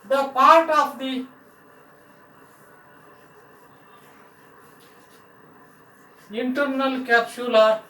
The part of the internal capsular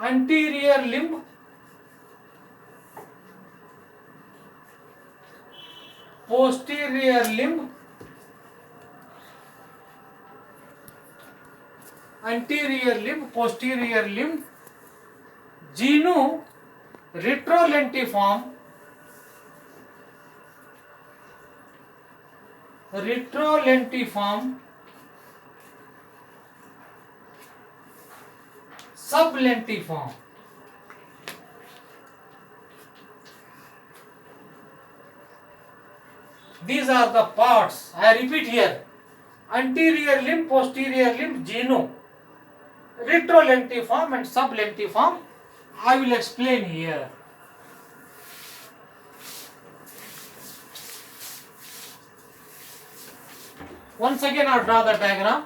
anterior limb posterior limb anterior limb posterior limb genu retrolentiform sublentiform. These are the parts. I repeat here: anterior limb, posterior limb, genu, retrolentiform and sublentiform. I will explain here. Once again, I will draw the diagram.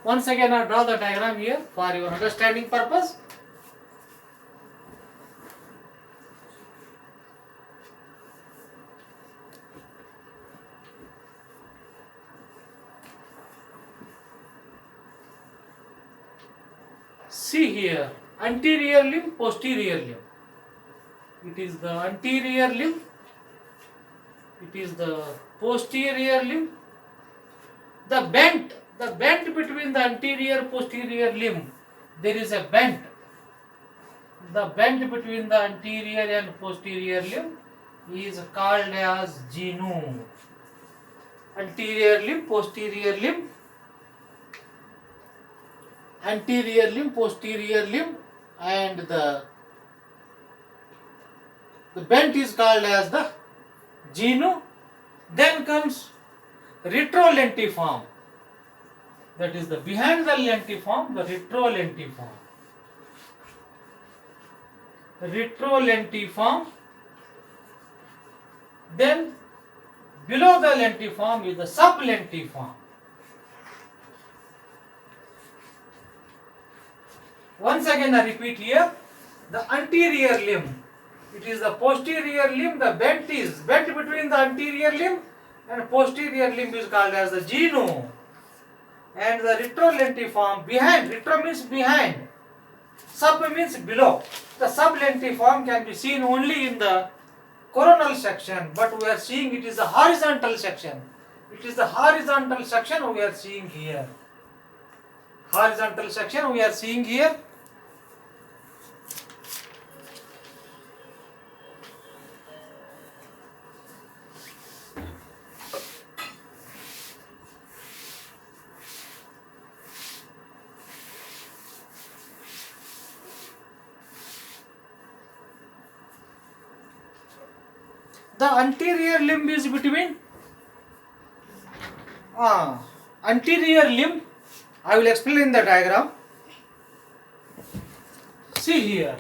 Once again, I draw the diagram here for your understanding purpose. See here, anterior limb, posterior limb. It is the anterior limb, it is the posterior limb. The bent between the anterior posterior limb, there is a bent. The bent between the anterior and posterior limb is called as genu. Anterior limb, posterior limb, anterior limb, posterior limb, and the bent is called as the genu. Then comes retrolentiform. That is the behind the lentiform, the retrolentiform. Retrolentiform. Then below the lentiform is the sublentiform. Once again I repeat here, the anterior limb, it is the posterior limb, the bent between the anterior limb and posterior limb is called as the genu. And the retrolentiform, behind, retro means behind, sub means below. The sublentiform can be seen only in the coronal section, but we are seeing it is a horizontal section. It is the horizontal section we are seeing here. Horizontal section we are seeing here. The anterior limb is between anterior limb. I will explain the diagram. See here.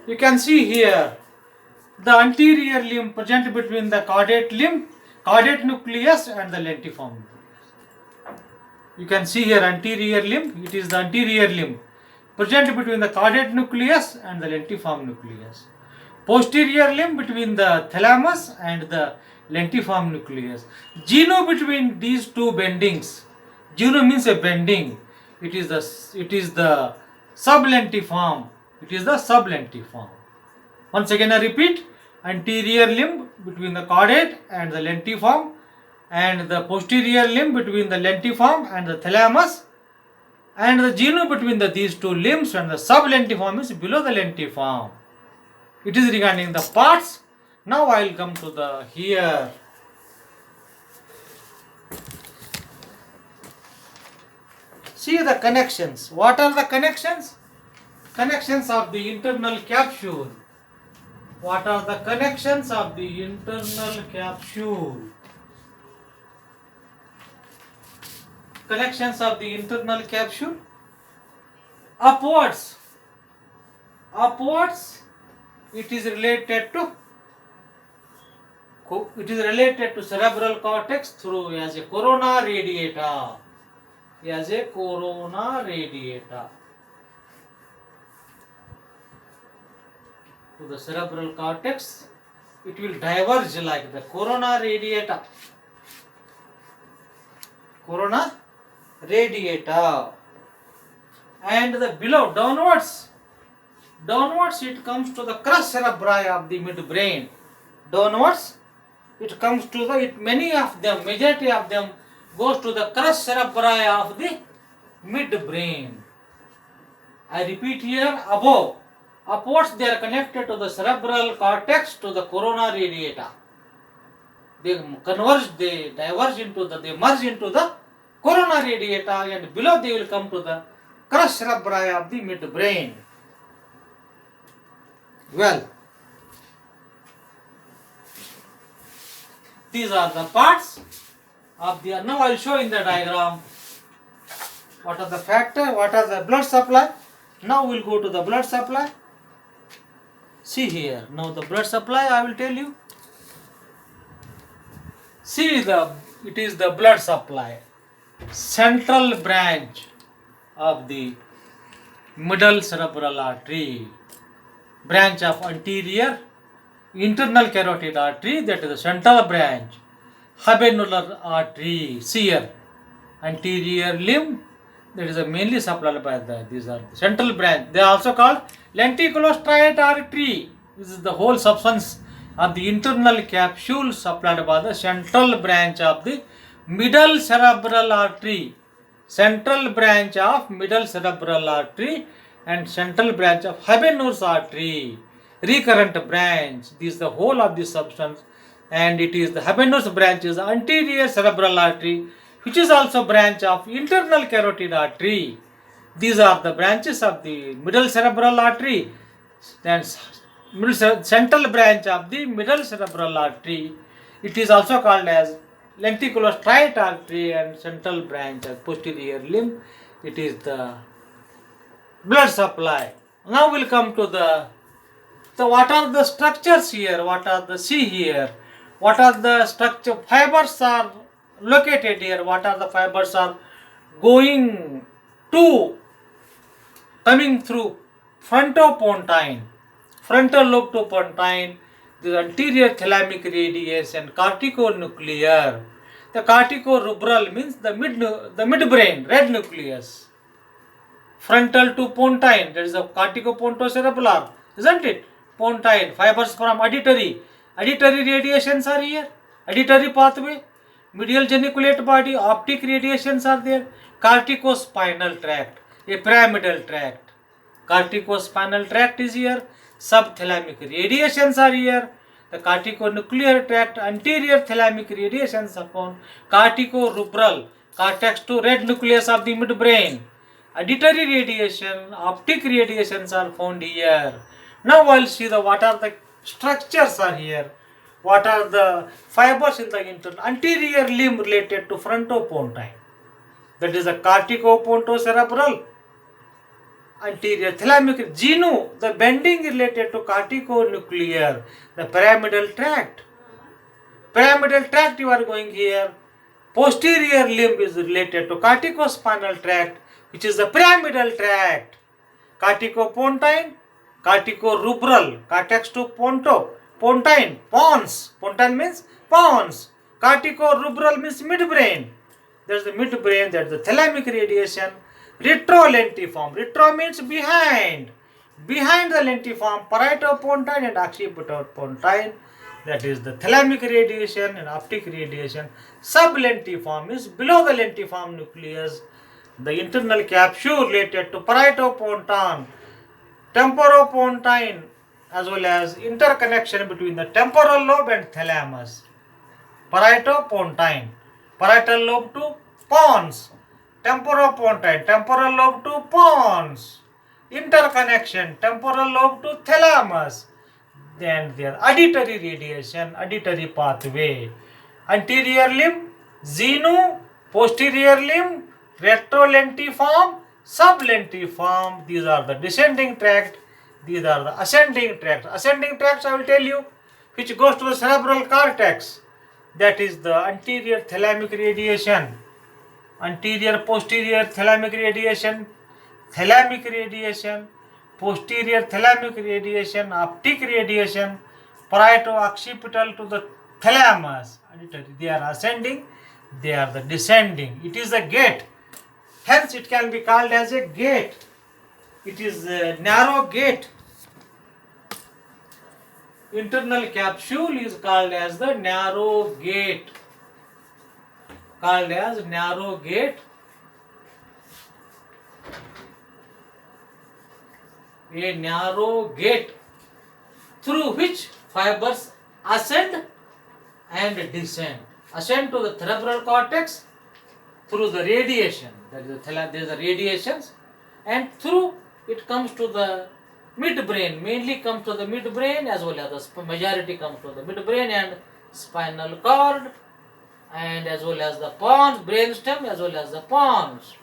You can see here the anterior limb present between the caudate limb, caudate nucleus and the lentiform nucleus. You can see here anterior limb, it is the anterior limb present between the caudate nucleus and the lentiform nucleus. Posterior limb between the thalamus and the lentiform nucleus. Genu between these two bendings. Genu means a bending. It is the sublentiform. It is the sublentiform. Once again I repeat, anterior limb between the caudate and the lentiform, and the posterior limb between the lentiform and the thalamus, and the genu between these two limbs, and the sublentiform is below the lentiform. It is regarding the parts. Now I will come to the here. See the connections. What are the connections? Connections of the internal capsule. What are the connections of the internal capsule? Connections of the internal capsule. Upwards. Upwards, it is related to cerebral cortex through as a corona radiata. As a corona radiata to the cerebral cortex, it will diverge like the corona radiata. Corona radiata. And the below, downwards it comes to the crus cerebri of the midbrain. Downwards it comes to the, majority of them goes to the crus cerebri of the midbrain. I repeat here, above, upwards they are connected to the cerebral cortex to the corona radiata. They converge, they merge into the corona radiata, and below they will come to the crus cerebri of the midbrain. Well, these are the parts of the. Now I will show in the diagram what are the factor, what are the blood supply. Now we will go to the blood supply. See here, now the blood supply I will tell you. See it is the blood supply. Central branch of the middle cerebral artery. Branch of anterior internal carotid artery, that is the central branch. Habenular artery, see here, anterior limb, that is mainly supplied by these are the central branch. They are also called lenticulostriate artery. This is the whole substance of the internal capsule supplied by the central branch of the middle cerebral artery. Central branch of middle cerebral artery and central branch of Habenur's artery. Recurrent branch, this is the whole of this substance, and it is the Habenur's branch is anterior cerebral artery, which is also branch of internal carotid artery. These are the branches of the middle cerebral artery and central branch of the middle cerebral artery. It is also called as lenticulostriate artery and central branch of posterior limb. It is the blood supply. Now we'll come to the what are the structures here, what are the see here, what are the structure fibers are located here, what are the fibers are going to coming through frontopontine, frontal lobe to pontine, the anterior thalamic radius and corticonuclear. The corticorubral means the midbrain, red nucleus. Frontal to pontine, that is the corticopontocerebellar, isn't it? Pontine, fibers from auditory radiations are here, auditory pathway, medial geniculate body, optic radiations are there, corticospinal tract, a pyramidal tract. Corticospinal tract is here, subthalamic radiations are here, the corticonuclear tract, anterior thalamic radiations are found, corticorubral, cortex to red nucleus of the midbrain, auditory radiation, optic radiations are found here. Now I will see what are the structures are here, what are the fibers in the internal anterior limb related to frontopontine, that is the corticopontocerebral, anterior thalamic genu, the bending related to corticonuclear, the pyramidal tract. Pyramidal tract you are going here. Posterior limb is related to corticospinal tract, which is the pyramidal tract. Corticopontine, corticorubral, cortex to pontine, pons. Pontine means pons. Corticorubral means midbrain. There's the midbrain, that's the thalamic radiation. Retrolentiform. Retro means behind. Behind the lentiform, parietopontine and occipitopontine. That is the thalamic radiation and optic radiation. Sublentiform is below the lentiform nucleus. The internal capsule related to parietopontine, temporopontine, as well as interconnection between the temporal lobe and thalamus. Parietopontine, parietal lobe to pons, temporopontine, temporal lobe to pons. interconnection, temporal lobe to thalamus. Then there auditory radiation, auditory pathway, anterior limb, xeno, posterior limb, retrolentiform, sublentiform. These are the descending tract. These are the ascending tract. Ascending tracts I will tell you, which goes to the cerebral cortex. That is the anterior thalamic radiation, anterior posterior thalamic radiation, thalamic radiation, posterior thalamic radiation, optic radiation, parieto-occipital to the thalamus. They are ascending, they are the descending. It is a gate. Hence it can be called as a gate. It is a narrow gate. Internal capsule is called as the narrow gate. Called as narrow gate. A narrow gate through which fibers ascend and descend. Ascend to the cerebral cortex through the radiation. There is a radiations, and through it comes to the midbrain. Mainly comes to the midbrain, as well as the majority comes to the midbrain and spinal cord, and as well as the pons, brainstem, as well as the pons.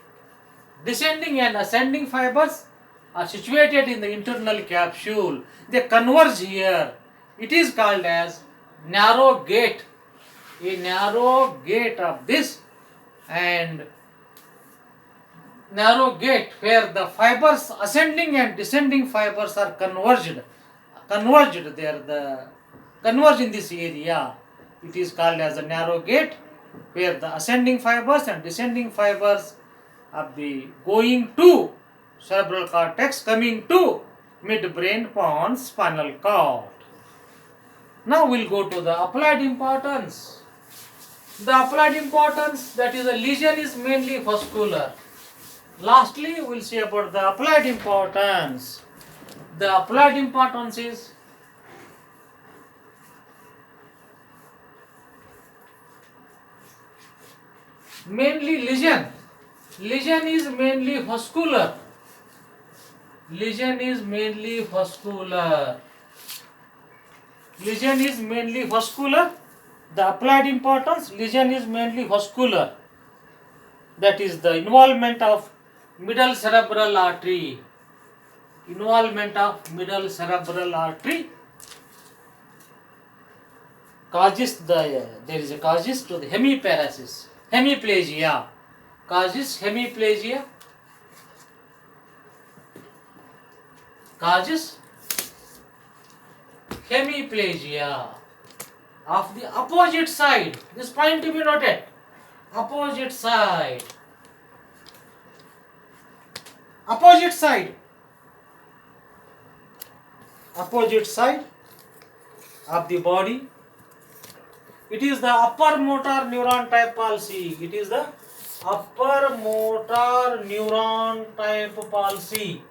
Descending and ascending fibers are situated in the internal capsule. They converge here. It is called as narrow gate. A narrow gate of this, and narrow gate where the fibers, ascending and descending fibers are converged. They are the converge in this area. It is called as a narrow gate where the ascending fibers and descending fibers of the going to cerebral cortex, coming to midbrain, pons, spinal cord. Now we'll go to the applied importance. The applied importance, that is, the lesion is mainly vascular. Lastly, we'll see about the applied importance. The applied importance is mainly lesion. Lesion is mainly vascular. Lesion is mainly vascular. Lesion is mainly vascular. The applied importance, lesion is mainly vascular. That is the involvement of middle cerebral artery. Involvement of middle cerebral artery causes there is a causes to the hemiparesis, hemiplegia, causes hemiplegia, causes hemiplegia of the opposite side. This point to be noted. Opposite side. Opposite side. Opposite side of the body. It is the upper motor neuron type palsy. It is the upper motor neuron type palsy.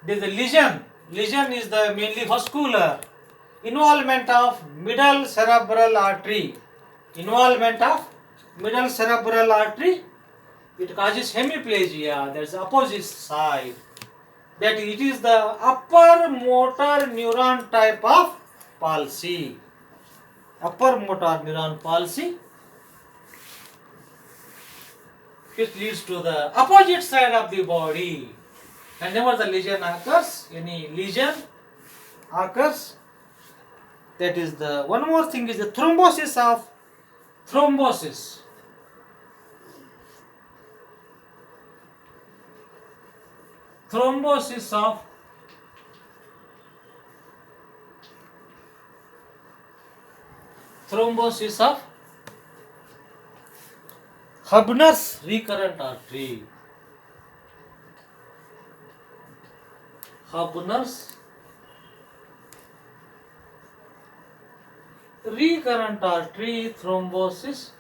There is a lesion. Lesion is the mainly vascular. Involvement of middle cerebral artery. Involvement of middle cerebral artery. It causes hemiplegia. That is the opposite side. That it is the upper motor neuron type of palsy. Upper motor neuron palsy, which leads to the opposite side of the body. Whenever the lesion occurs, any lesion occurs, that is the one more thing is the thrombosis of thrombosis. Thrombosis of Hubner's recurrent artery. Hubner's recurrent artery thrombosis.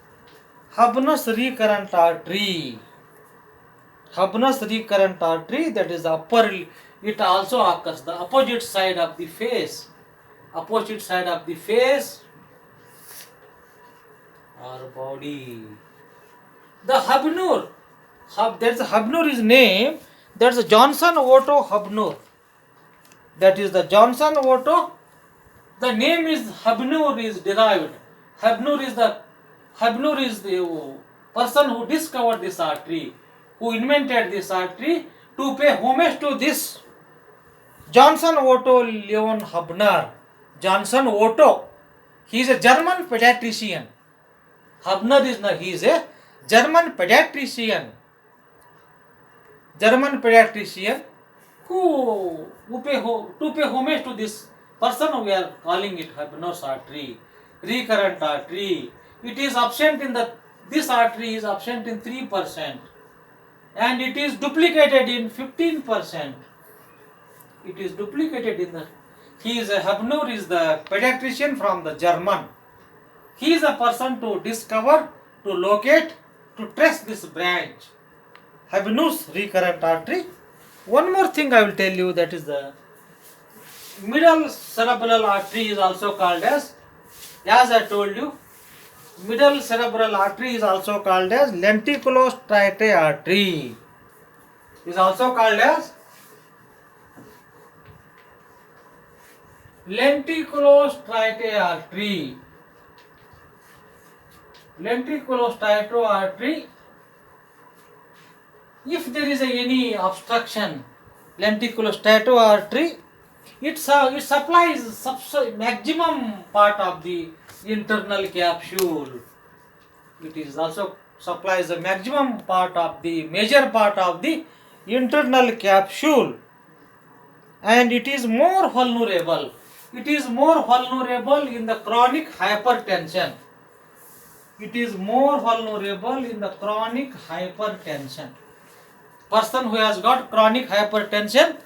Hubner's recurrent artery. Hubner's recurrent artery, that is the upper, it also occurs the opposite side of the face. Opposite side of the face or body. The Hubner, there's a Hubner is name. That's the Johnson Otto Hubner. That is the Johnson Otto. The name is Hubner is derived. Hubner is the person who discovered this artery, who invented this artery, to pay homage to this Johnson Otto Leon Hubner. Johnson Otto. He is a German pediatrician. Hubner is not, he is a German pediatrician. Who pay homage to this person. We are calling it Hubner's artery, recurrent artery. It is absent in this artery is absent in 3%, and it is duplicated in 15%. It is duplicated in Hubner is the pediatrician from the German. He is a person to discover, to locate, to trace this branch, Hubner's recurrent artery. One more thing I will tell you, that is the middle cerebral artery is also called as I told you, middle cerebral artery is also called as lenticulostriate artery. Is also called as lenticulostriate artery. Lenticulostriate artery. If there is any obstruction, lenticulostriate artery, it supplies maximum part of the internal capsule. It is also supplies the maximum part of the major part of the internal capsule, and it is more vulnerable. It is more vulnerable in the chronic hypertension. It is more vulnerable in the chronic hypertension. Person who has got chronic hypertension,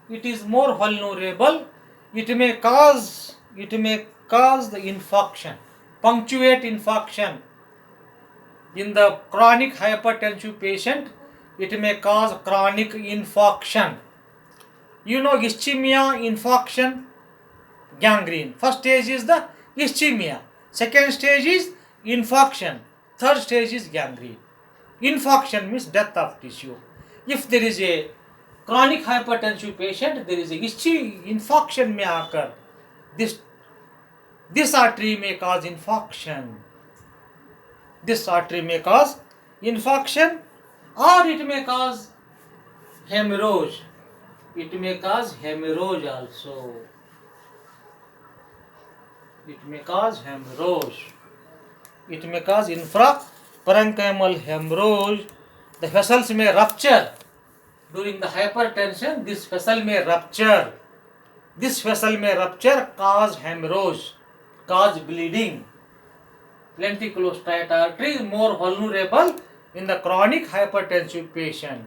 it is more vulnerable. It may cause the infarction, punctuate infarction. In the chronic hypertensive patient, it may cause chronic infarction. You know ischemia, infarction, gangrene. First stage is the ischemia. Second stage is infarction. Third stage is gangrene. Infarction means death of tissue. If there is a chronic hypertensive patient, there is a infarction may occur. This artery may cause infarction. This artery may cause infarction, or it may cause hemorrhage. It may cause hemorrhage also. It may cause hemorrhage. It may cause infraparenchymal hemorrhage. The vessels may rupture. During the hypertension, this vessel may rupture. This vessel may rupture, cause hemorrhage, cause bleeding. Lenticulostriate artery is more vulnerable in the chronic hypertensive patient.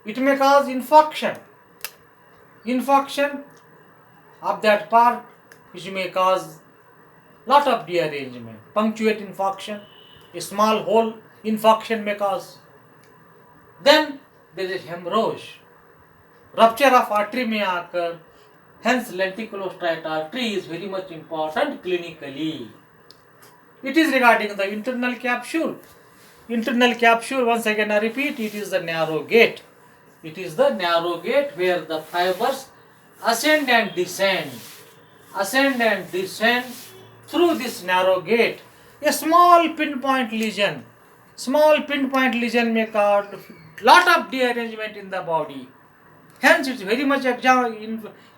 It may cause infarction. Infarction of that part, which may cause lot of dearrangement. Punctuate infarction, a small hole infarction may cause. Then there is hemorrhage. Rupture of artery may occur. Hence, lenticulostriate artery is very much important clinically. It is regarding the internal capsule. Internal capsule, once again I repeat, it is the narrow gate. It is the narrow gate where the fibers ascend and descend. Ascend and descend through this narrow gate. A small pinpoint lesion may cause lot of dearrangement in the body. Hence, it is very much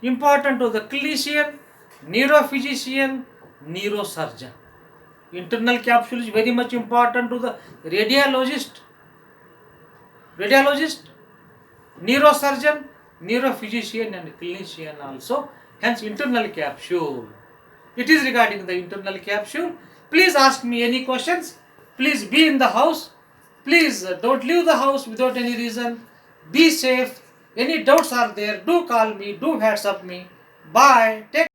important to the clinician, neurophysician, neurosurgeon. Internal capsule is very much important to the radiologist, neurosurgeon, neurophysician and clinician also. Hence, internal capsule. It is regarding the internal capsule. Please ask me any questions. Please be in the house. Please don't leave the house without any reason. Be safe. Any doubts are there, do call me, do WhatsApp me. Bye. Take